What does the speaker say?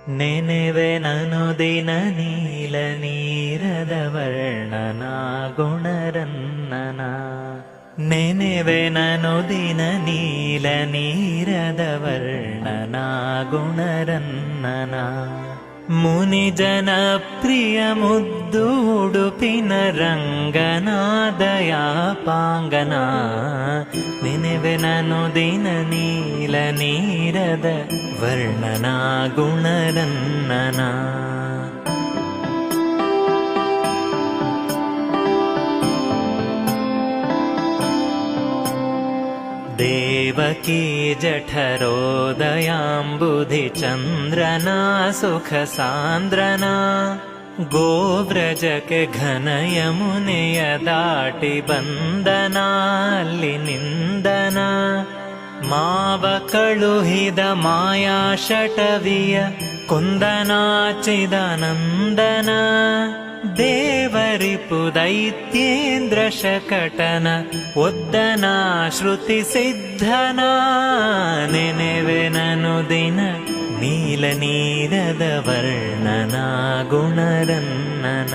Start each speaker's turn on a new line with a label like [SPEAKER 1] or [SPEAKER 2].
[SPEAKER 1] ನೆನೆವೆ ನಾನು ದಿನ ನೀಲ ನೀರದ ವರ್ಣನ ಗುಣರನ್ನನ. ನೆನೆವೆ ನಾನು ದಿನ ನೀಲ ನೀರದ ವರ್ಣನ ಗುಣರನ್ನನ. ಮುನಿ ಜನ ಪ್ರಿಯ ಮುದ್ದು ಉಡುಪಿನ ರಂಗನಾದಯಾಪಾಂಗನ. ನೆನೆವೆ ನಾನು ದಿನ ನೀಲ ನೀರದ ವರ್ಣನ ಗುಣರನ್ನನ. ದೇವಕೀ ಜಠರೋದಯಾಂಬುಧಿ ಚಂದ್ರನಾ ಸುಖ ಸಾಂದ್ರನಾ. ಗೋವ್ರಜಕ್ಕೆ ಘನ ಯಮುನೆಯ ದಾಟಿ ಬಂದನ ಅಲ್ಲಿ ನಿಂದನ. ಮಾವ ಕಳುಹಿದ ಮಾಯಾ ಶಟವಿಯ ಕುಂದನಾಚಿದಾನಂದನ. ದೇವರಿಪು ದೈತ್ಯೇಂದ್ರ ಶಕಟನ ಒದ್ದನ ಶ್ರುತಿ ಸಿದ್ಧನ. ನೆನೆವೆ ನಾನು ದಿನ ನೀಲ ನೀರದ ವರ್ಣನ ಗುಣರನ್ನನ.